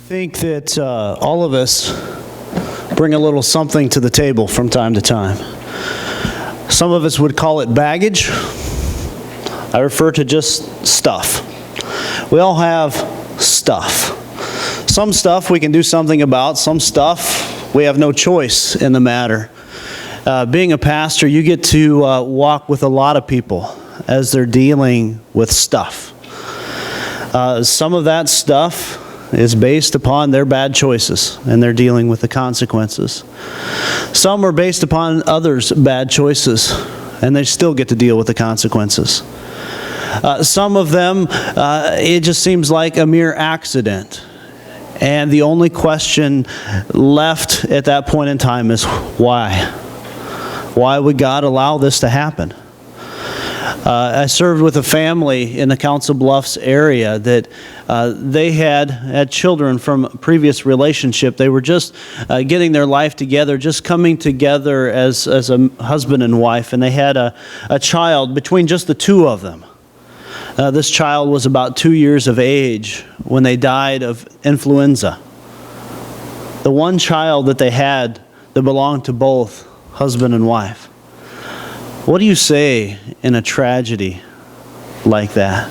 think that all of us bring a little something to the table from time to time. Some of us would call it baggage. I refer to just stuff. We all have stuff. Some stuff we can do something about. Some stuff we have no choice in the matter. Being a pastor, you get to walk with a lot of people as they're dealing with stuff. Some of that stuff is based upon their bad choices, and they're dealing with the consequences. Some are based upon others' bad choices, and they still get to deal with the consequences. Some of them, it just seems like a mere accident. And the only question left at that point in time is why? Why would God allow this to happen? I served with a family in the Council Bluffs area that they had children from a previous relationship. They were just getting their life together, just coming together as a husband and wife, and they had a child between just the two of them. This child was about 2 years of age when they died of influenza. The one child that they had that belonged to both husband and wife. What do you say in a tragedy like that?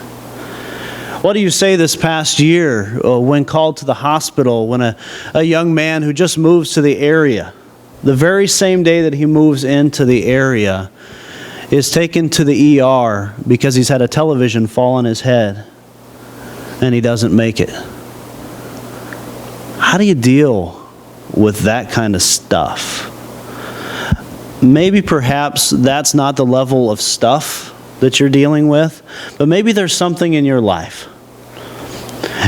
What do you say this past year when called to the hospital, when a young man who just moves to the area, the very same day that he moves into the area, is taken to the ER because he's had a television fall on his head and he doesn't make it? How do you deal with that kind of stuff? Maybe perhaps that's not the level of stuff that you're dealing with, but maybe there's something in your life.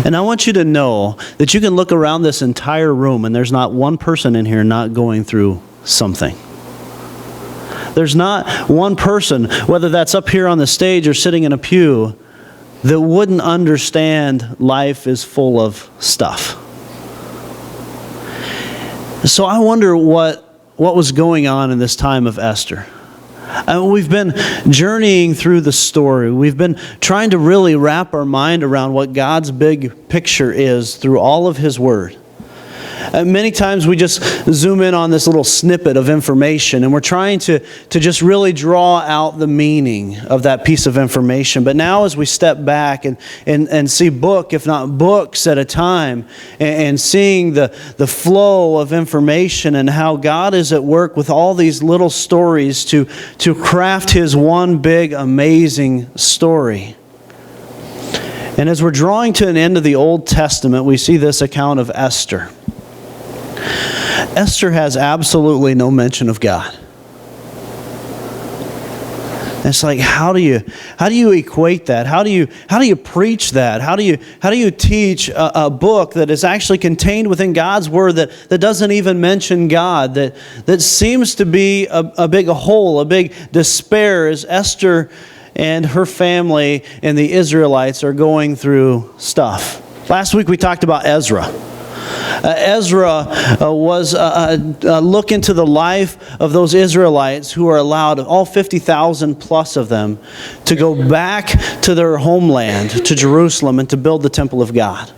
And I want you to know that you can look around this entire room and there's not one person in here not going through something. There's not one person, whether that's up here on the stage or sitting in a pew, that wouldn't understand life is full of stuff. So I wonder what was going on in this time of Esther. We've been journeying through the story. We've been trying to really wrap our mind around what God's big picture is through all of His Word. Many times we just zoom in on this little snippet of information and we're trying to just really draw out the meaning of that piece of information. But now as we step back and see book, if not books at a time, and seeing the flow of information and how God is at work with all these little stories to craft His one big amazing story. And as we're drawing to an end of the Old Testament, we see this account of Esther. Esther has absolutely no mention of God. It's like, how do you equate that? How do you preach that? How do you teach a book that is actually contained within God's Word that doesn't even mention God, that seems to be a big hole, a big despair as Esther and her family and the Israelites are going through stuff. Last week we talked about Ezra. Ezra was a look into the life of those Israelites who are allowed, all 50,000 plus of them, to go back to their homeland, to Jerusalem, and to build the temple of God.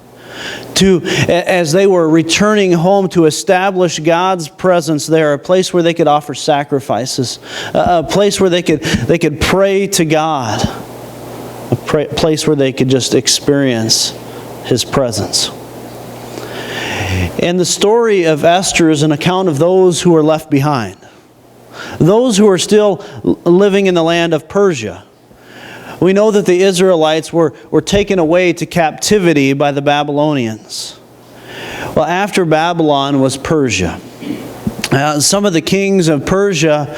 As they were returning home, to establish God's presence there, a place where they could offer sacrifices, a place where they could pray to God, a place where they could just experience His presence. And the story of Esther is an account of those who are left behind. Those who are still living in the land of Persia. We know that the Israelites were taken away to captivity by the Babylonians. Well, after Babylon was Persia. Some of the kings of Persia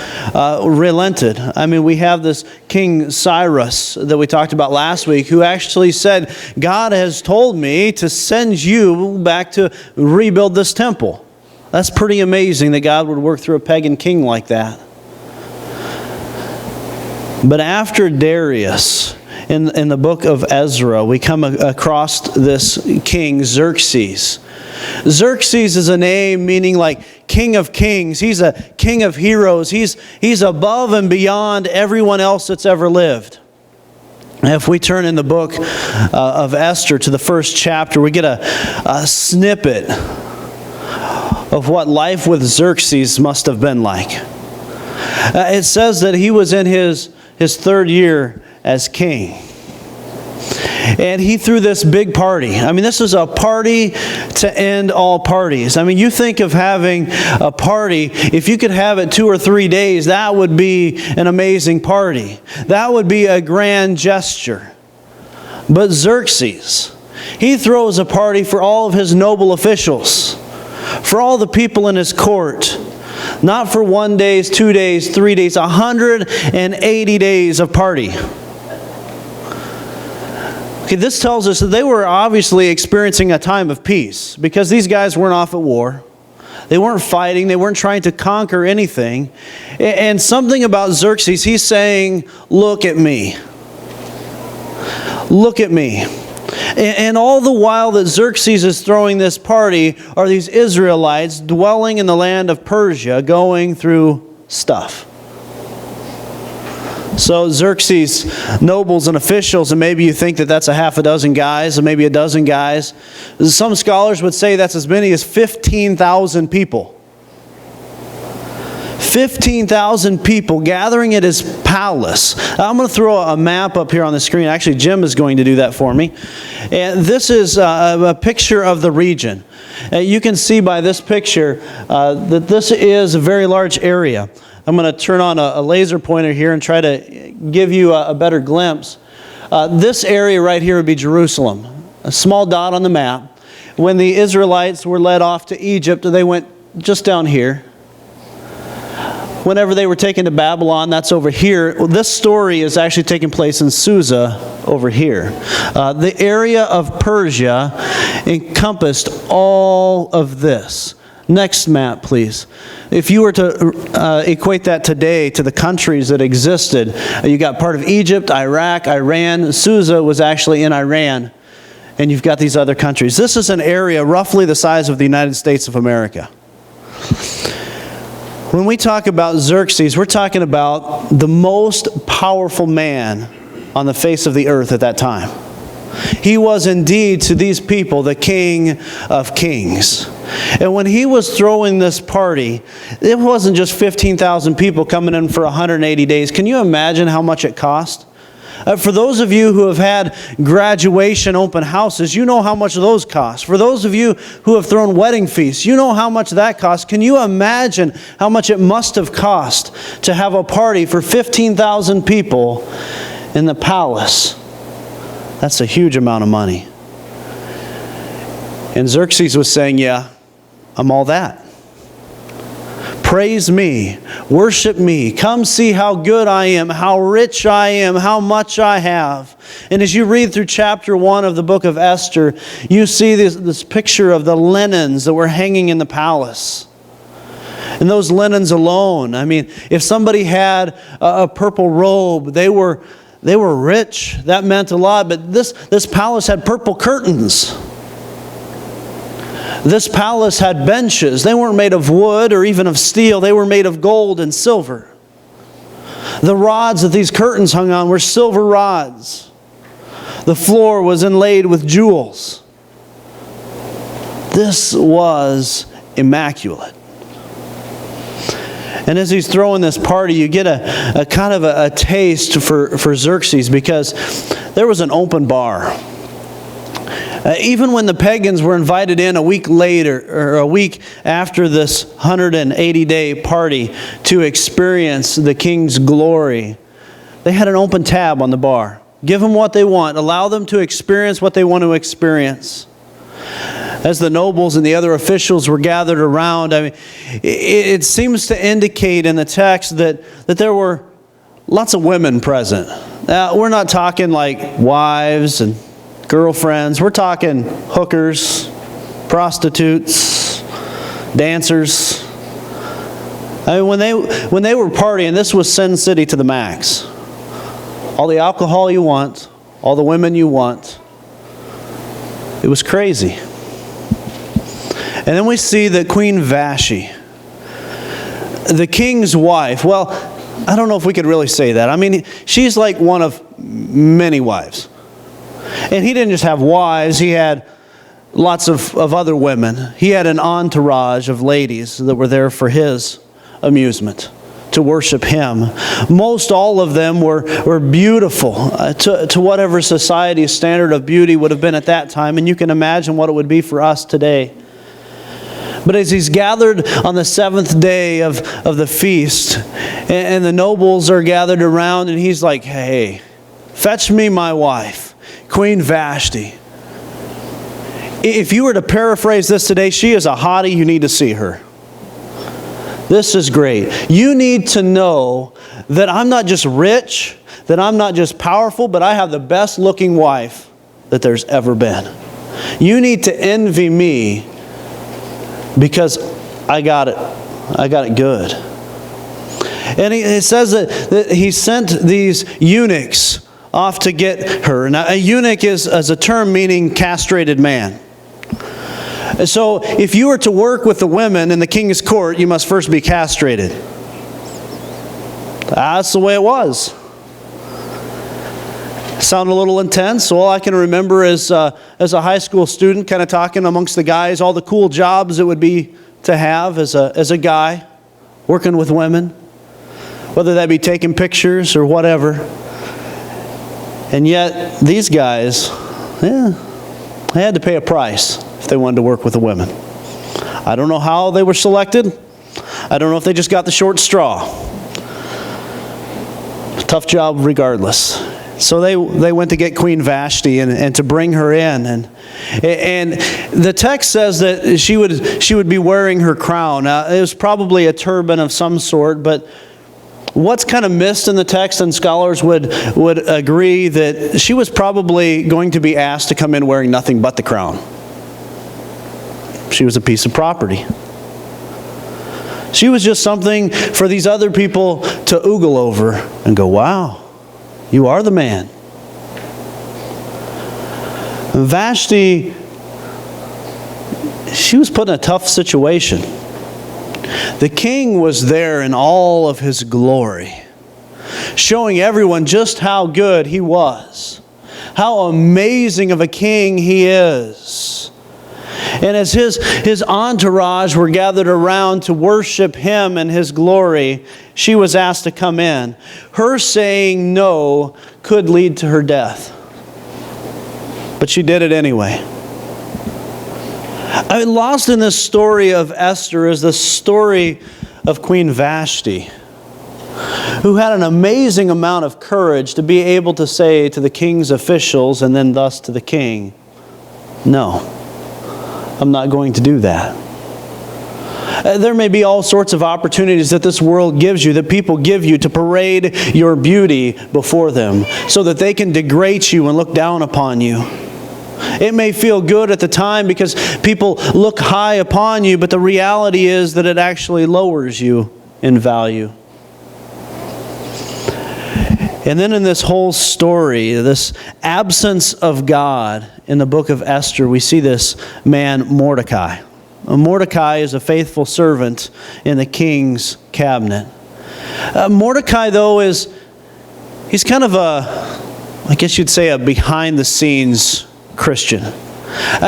relented. I mean, we have this King Cyrus that we talked about last week, who actually said, God has told me to send you back to rebuild this temple. That's pretty amazing that God would work through a pagan king like that. But after Darius, in the book of Ezra, we come across this king, Xerxes. Xerxes is a name meaning like King of Kings. He's a king of heroes. He's above and beyond everyone else that's ever lived. If we turn in the book of Esther to the first chapter, we get a snippet of what life with Xerxes must have been like. It says that he was in his third year as king. And he threw this big party. I mean, this was a party to end all parties. I mean, you think of having a party, if you could have it 2 or 3 days, that would be an amazing party. That would be a grand gesture. But Xerxes, he throws a party for all of his noble officials, for all the people in his court. Not for 1 day, 2 days, 3 days, 180 days of party. Okay, this tells us that they were obviously experiencing a time of peace because these guys weren't off at war. They weren't fighting. They weren't trying to conquer anything. And something about Xerxes, he's saying, look at me. Look at me. And all the while that Xerxes is throwing this party are these Israelites dwelling in the land of Persia going through stuff. So Xerxes' nobles and officials, and maybe you think that that's a half a dozen guys, or maybe a dozen guys. Some scholars would say that's as many as 15,000 people. 15,000 people gathering at his palace. I'm going to throw a map up here on the screen. Actually, Jim is going to do that for me. And this is a picture of the region. You can see by this picture that this is a very large area. I'm going to turn on a laser pointer here and try to give you a better glimpse. This area right here would be Jerusalem, a small dot on the map. When the Israelites were led off to Egypt, they went just down here. Whenever they were taken to Babylon, that's over here. Well, this story is actually taking place in Susa over here. The area of Persia encompassed all of this. Next map, please. If you were to equate that today to the countries that existed, you got part of Egypt, Iraq, Iran. Susa was actually in Iran. And you've got these other countries. This is an area roughly the size of the United States of America. When we talk about Xerxes, we're talking about the most powerful man on the face of the earth at that time. He was indeed to these people the King of Kings. And when he was throwing this party, it wasn't just 15,000 people coming in for 180 days. Can you imagine how much it cost? For those of you who have had graduation open houses, you know how much those cost. For those of you who have thrown wedding feasts, you know how much that costs. Can you imagine how much it must have cost to have a party for 15,000 people in the palace? That's a huge amount of money. And Xerxes was saying, yeah, I'm all that. Praise me, worship me, come see how good I am, how rich I am, how much I have. And as you read through chapter 1 of the book of Esther, you see this picture of the linens that were hanging in the palace. And those linens alone, I mean, if somebody had a purple robe, they were rich. That meant a lot. But this palace had purple curtains. This palace had benches. They weren't made of wood or even of steel. They were made of gold and silver. The rods that these curtains hung on were silver rods. The floor was inlaid with jewels. This was immaculate. And as he's throwing this party, you get a kind of a taste for Xerxes, because there was an open bar. Even when the pagans were invited in a week later, or a week after this 180-day party to experience the king's glory, they had an open tab on the bar. Give them what they want. Allow them to experience what they want to experience. As the nobles and the other officials were gathered around, I mean, it seems to indicate in the text that there were lots of women present. Now, we're not talking like wives and girlfriends. We're talking hookers, prostitutes, dancers. I mean, when they were partying, this was Sin City to the max. All the alcohol you want, all the women you want. It was crazy. And then we see that Queen Vashti, the king's wife, well, I don't know if we could really say that. I mean, she's like one of many wives. And he didn't just have wives, he had lots of other women. He had an entourage of ladies that were there for his amusement, to worship him. Most all of them were beautiful to whatever society's standard of beauty would have been at that time, and you can imagine what it would be for us today. But as he's gathered on the seventh day of the feast, and the nobles are gathered around, and he's like, hey, fetch me my wife, Queen Vashti. If you were to paraphrase this today, she is a hottie, you need to see her. This is great. You need to know that I'm not just rich, that I'm not just powerful, but I have the best looking wife that there's ever been. You need to envy me because I got it. I got it good. And it says that he sent these eunuchs off to get her. Now, a eunuch is a term meaning castrated man. So if you were to work with the women in the king's court, you must first be castrated. That's the way it was. Sound a little intense? Well, I can remember as a high school student kind of talking amongst the guys, all the cool jobs it would be to have as a guy working with women, whether that be taking pictures or whatever. And yet these guys, they had to pay a price if they wanted to work with the women. I don't know how they were selected. I don't know if they just got the short straw. Tough job regardless. So they went to get Queen Vashti and to bring her in. And the text says that she would be wearing her crown. It was probably a turban of some sort, but what's kind of missed in the text, and scholars would agree that she was probably going to be asked to come in wearing nothing but the crown. She was a piece of property. She was just something for these other people to oogle over and go, wow, you are the man. Vashti, she was put in a tough situation. The king was there in all of his glory, showing everyone just how good he was, how amazing of a king he is. And as his entourage were gathered around to worship him and his glory, she was asked to come in. Her saying no could lead to her death. But she did it anyway. Lost in this story of Esther is the story of Queen Vashti, who had an amazing amount of courage to be able to say to the king's officials and then thus to the king, no, I'm not going to do that. There may be all sorts of opportunities that this world gives you, that people give you to parade your beauty before them so that they can degrade you and look down upon you. It may feel good at the time because people look high upon you, but the reality is that it actually lowers you in value. And then in this whole story, this absence of God in the book of Esther, we see this man Mordecai. Mordecai is a faithful servant in the king's cabinet. Mordecai, though, he's kind of I guess you'd say a behind-the-scenes Christian.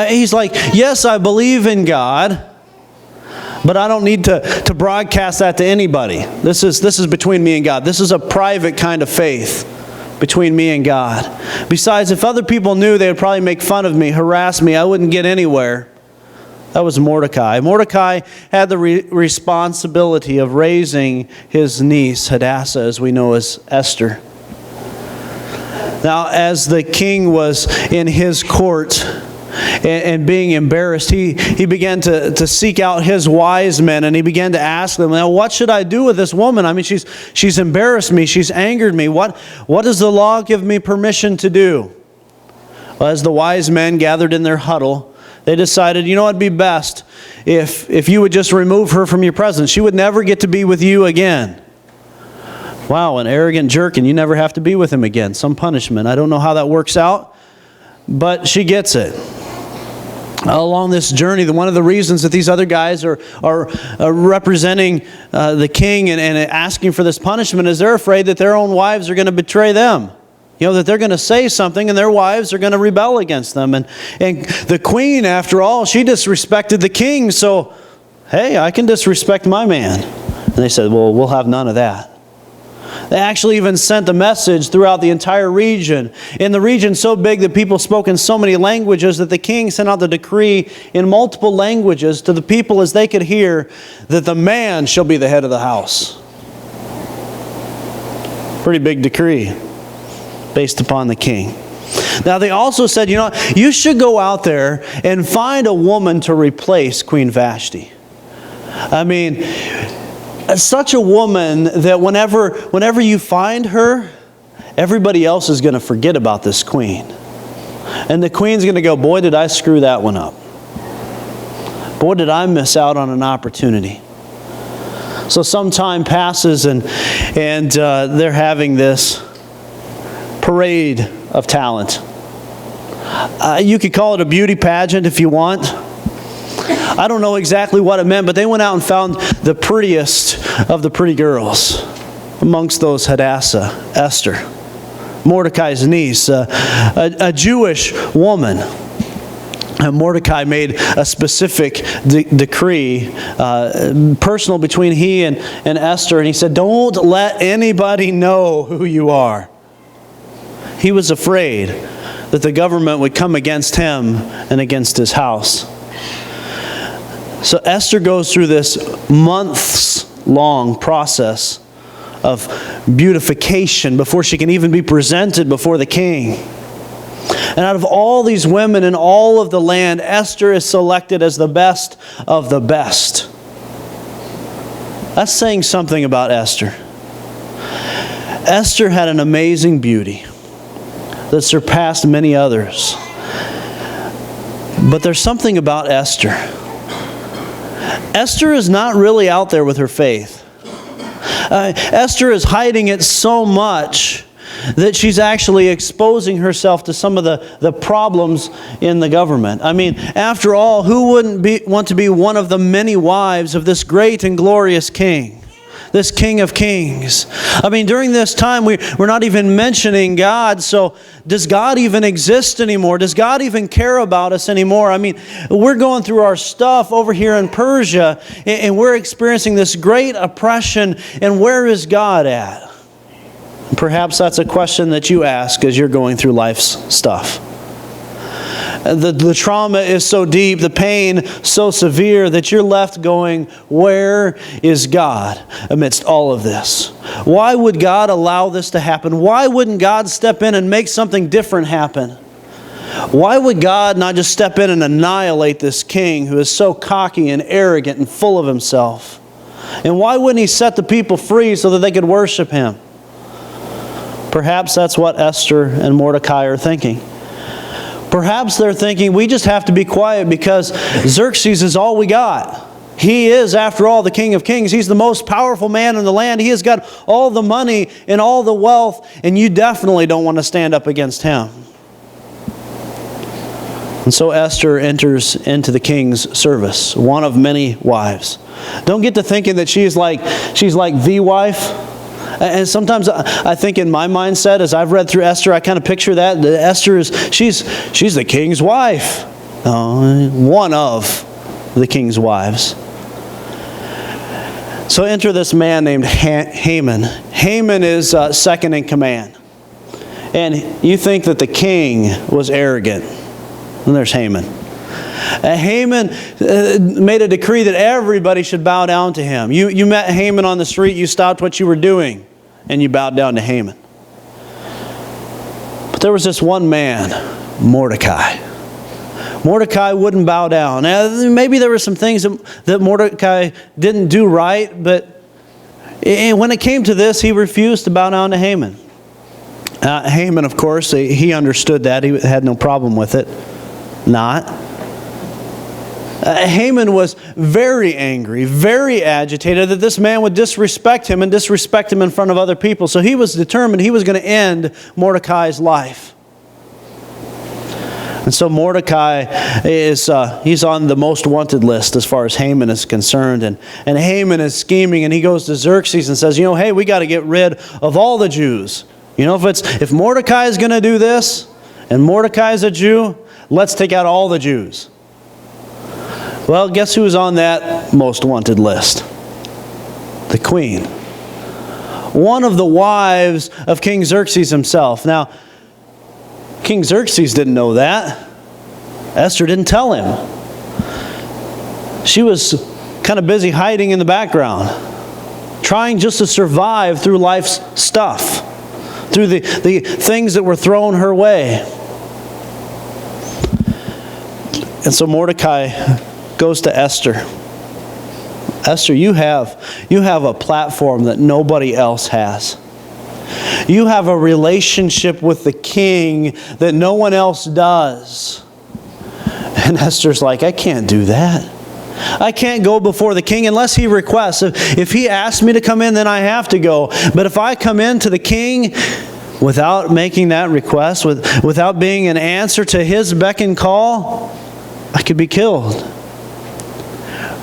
He's like, yes, I believe in God, but I don't need to broadcast that to anybody. This is between me and God. This is a private kind of faith between me and God. Besides, if other people knew, they would probably make fun of me, harass me. I wouldn't get anywhere. That was Mordecai. Mordecai had the responsibility of raising his niece, Hadassah, as we know as Esther. Now, as the king was in his court and being embarrassed, he began to seek out his wise men, and he began to ask them, now, what should I do with this woman? I mean, she's embarrassed me. She's angered me. What does the law give me permission to do? Well, as the wise men gathered in their huddle, they decided, you know, it'd be best if you would just remove her from your presence. She would never get to be with you again. Wow, an arrogant jerk, and you never have to be with him again. Some punishment. I don't know how that works out, but she gets it. along this journey, one of the reasons that these other guys are representing the king and asking for this punishment is they're afraid that their own wives are going to betray them. That they're going to say something and their wives are going to rebel against them. And the queen, after all, she disrespected the king, so, hey, I can disrespect my man. And they said, well, we'll have none of that. They actually even sent a message throughout the entire region. In the region so big that people spoke in so many languages that the king sent out the decree in multiple languages to the people as they could hear that the man shall be the head of the house. Pretty big decree based upon the king. Now they also said, you should go out there and find a woman to replace Queen Vashti. I mean, such a woman that whenever you find her, everybody else is going to forget about this queen. And the queen's going to go, boy, did I screw that one up. Boy, did I miss out on an opportunity. So some time passes and they're having this parade of talent. You could call it a beauty pageant if you want. I don't know exactly what it meant, but they went out and found the prettiest of the pretty girls. Amongst those, Hadassah, Esther, Mordecai's niece, a Jewish woman. Mordecai made a specific decree, personal between he and Esther, and he said, don't let anybody know who you are. He was afraid that the government would come against him and against his house. So Esther goes through this months-long process of beautification before she can even be presented before the king. And out of all these women in all of the land, Esther is selected as the best of the best. That's saying something about Esther. Esther had an amazing beauty that surpassed many others. But there's something about Esther. Esther is not really out there with her faith. Esther is hiding it so much that she's actually exposing herself to some of the problems in the government. I mean, after all, who wouldn't want to be one of the many wives of this great and glorious king? This King of Kings. I mean, during this time, we're not even mentioning God, so does God even exist anymore? Does God even care about us anymore? I mean, we're going through our stuff over here in Persia, and we're experiencing this great oppression, and where is God at? Perhaps that's a question that you ask as you're going through life's stuff. The trauma is so deep, the pain so severe that you're left going, where is God amidst all of this? Why would God allow this to happen? Why wouldn't God step in and make something different happen? Why would God not just step in and annihilate this king who is so cocky and arrogant and full of himself? And why wouldn't he set the people free so that they could worship him? Perhaps that's what Esther and Mordecai are thinking. Perhaps they're thinking, we just have to be quiet because Xerxes is all we got. He is, after all, the King of Kings. He's the most powerful man in the land. He has got all the money and all the wealth, and you definitely don't want to stand up against him. And so Esther enters into the king's service, one of many wives. Don't get to thinking that she's like the wife. And sometimes I think in my mindset, as I've read through Esther, I kind of picture that Esther she's the king's wife. One of the king's wives. So enter this man named Haman. Haman is second in command. And you think that the king was arrogant. And there's Haman. Haman made a decree that everybody should bow down to him. You met Haman on the street, you stopped what you were doing, and you bowed down to Haman. But there was this one man, Mordecai. Mordecai wouldn't bow down. Now, maybe there were some things that Mordecai didn't do right, but when it came to this, he refused to bow down to Haman. Haman, of course, he understood that. He had no problem with it. Haman was very angry, very agitated that this man would disrespect him and disrespect him in front of other people. So he was determined he was going to end Mordecai's life. And so Mordecai he's on the most wanted list as far as Haman is concerned. And Haman is scheming, and he goes to Xerxes and says, hey, we got to get rid of all the Jews. If Mordecai is going to do this, and Mordecai is a Jew, let's take out all the Jews. Well, guess who's on that most wanted list? The queen. One of the wives of King Xerxes himself. Now, King Xerxes didn't know that. Esther didn't tell him. She was kind of busy hiding in the background, trying just to survive through life's stuff, through the things that were thrown her way. And so Mordecai goes to Esther. Esther, you have a platform that nobody else has. You have a relationship with the king that no one else does. And Esther's like, I can't do that. I can't go before the king unless he requests. If he asks me to come in, then I have to go. But if I come in to the king without making that request, without being an answer to his beck and call, I could be killed.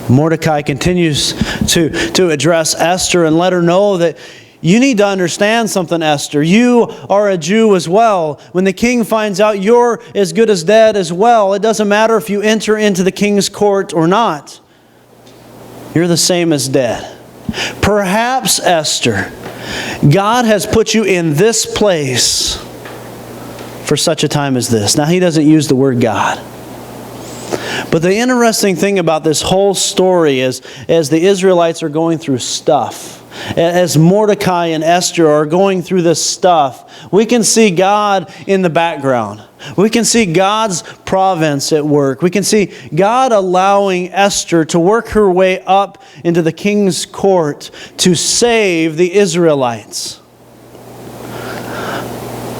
Mordecai continues to address Esther and let her know that you need to understand something, Esther. You are a Jew as well. When the king finds out you're as good as dead as well, it doesn't matter if you enter into the king's court or not. You're the same as dead. Perhaps, Esther, God has put you in this place for such a time as this. Now, he doesn't use the word God. But the interesting thing about this whole story is, as the Israelites are going through stuff, as Mordecai and Esther are going through this stuff, we can see God in the background. We can see God's providence at work. We can see God allowing Esther to work her way up into the king's court to save the Israelites.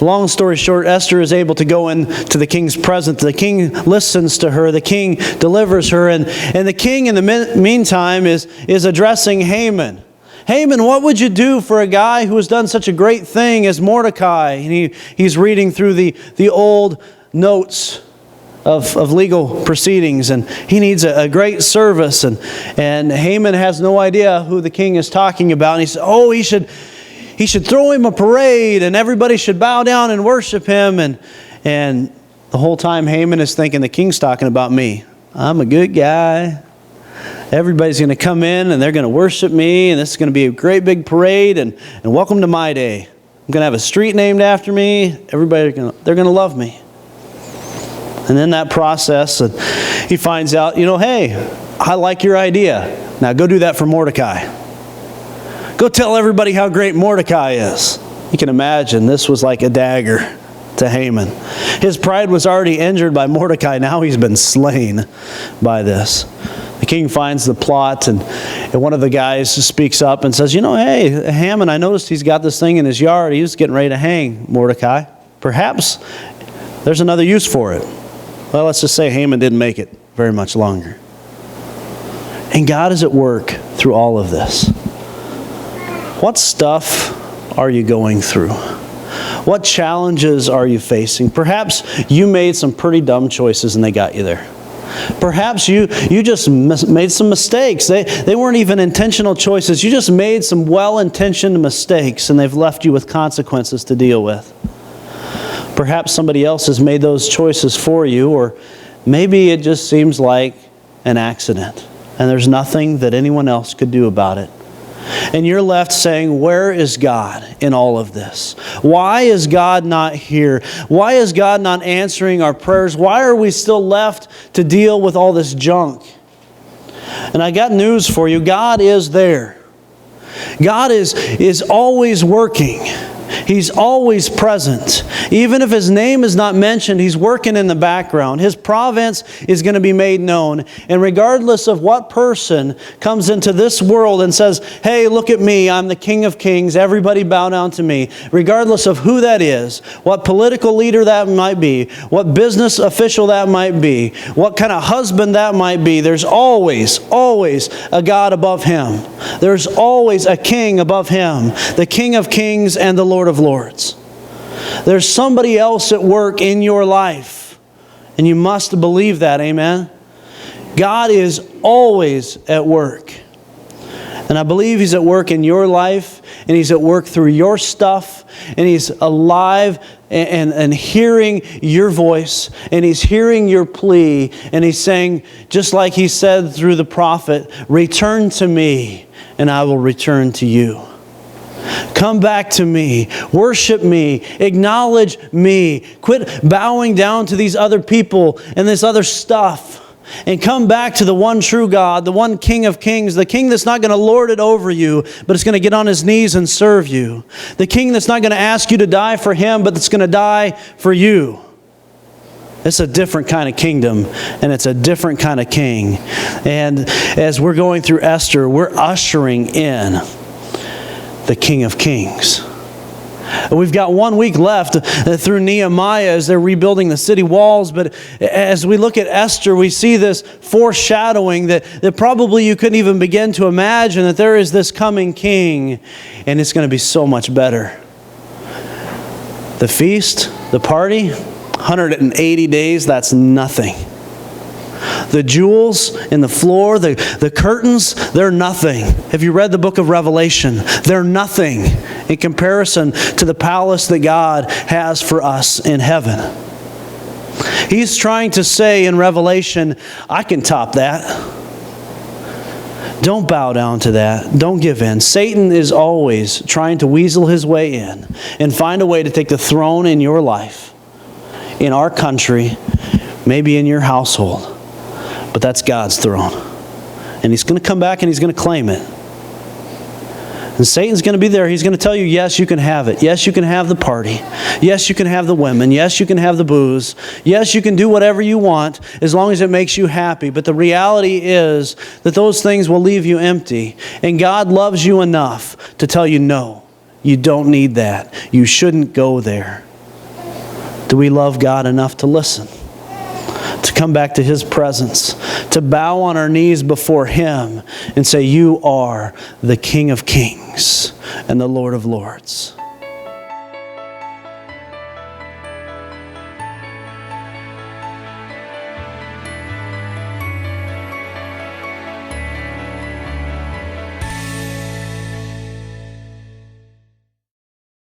Long story short, Esther is able to go into the king's presence. The king listens to her. The king delivers her. And the king, in the meantime, is addressing Haman. Haman, what would you do for a guy who has done such a great thing as Mordecai? And he's reading through the old notes of legal proceedings, and he needs a great service. And Haman has no idea who the king is talking about. And he says, oh, he should throw him a parade, and everybody should bow down and worship him. And the whole time Haman is thinking, the king's talking about me. I'm a good guy. Everybody's going to come in and they're going to worship me, and this is going to be a great big parade, and welcome to my day. I'm going to have a street named after me. They're going to love me. And in that process, he finds out, hey, I like your idea. Now go do that for Mordecai. Go tell everybody how great Mordecai is. You can imagine this was like a dagger to Haman. His pride was already injured by Mordecai. Now he's been slain by this. The king finds the plot, and one of the guys speaks up and says, hey, Haman, I noticed he's got this thing in his yard. He was getting ready to hang Mordecai. Perhaps there's another use for it. Well, let's just say Haman didn't make it very much longer. And God is at work through all of this. What stuff are you going through? What challenges are you facing? Perhaps you made some pretty dumb choices and they got you there. Perhaps you just made some mistakes. They weren't even intentional choices. You just made some well-intentioned mistakes, and they've left you with consequences to deal with. Perhaps somebody else has made those choices for you, or maybe it just seems like an accident, and there's nothing that anyone else could do about it. And you're left saying, where is God in all of this? Why is God not here? Why is God not answering our prayers? Why are we still left to deal with all this junk? And I got news for you. God is there. God is always working. He's always present. Even if His name is not mentioned, He's working in the background. His providence is going to be made known. And regardless of what person comes into this world and says, hey, look at me, I'm the King of Kings, everybody bow down to me. Regardless of who that is, what political leader that might be, what business official that might be, what kind of husband that might be, there's always a God above him. There's always a king above him, the King of Kings and the Lord of Lords. There's somebody else at work in your life. And you must believe that, amen? God is always at work. And I believe He's at work in your life, and He's at work through your stuff, and He's alive and hearing your voice, and He's hearing your plea, and He's saying, just like He said through the prophet, return to me, and I will return to you. Come back to me, worship me, acknowledge me, quit bowing down to these other people and this other stuff. And come back to the one true God, the one King of Kings, the King that's not going to lord it over you, but is going to get on His knees and serve you. The King that's not going to ask you to die for Him, but that's going to die for you. It's a different kind of kingdom, and it's a different kind of king. And as we're going through Esther, we're ushering in the King of Kings. We've got 1 week left through Nehemiah as they're rebuilding the city walls. But as we look at Esther, we see this foreshadowing that probably you couldn't even begin to imagine, that there is this coming king, and it's going to be so much better. The feast, the party, 180 days, that's nothing. The jewels in the floor, the curtains, they're nothing. Have you read the book of Revelation? They're nothing in comparison to the palace that God has for us in heaven. He's trying to say in Revelation, I can top that. Don't bow down to that. Don't give in. Satan is always trying to weasel his way in and find a way to take the throne in your life, in our country, maybe in your household. But that's God's throne. And He's going to come back and He's going to claim it. And Satan's going to be there. He's going to tell you, yes, you can have it. Yes, you can have the party. Yes, you can have the women. Yes, you can have the booze. Yes, you can do whatever you want as long as it makes you happy. But the reality is that those things will leave you empty. And God loves you enough to tell you, no, you don't need that. You shouldn't go there. Do we love God enough to listen? To come back to His presence, to bow on our knees before Him and say, you are the King of Kings and the Lord of Lords.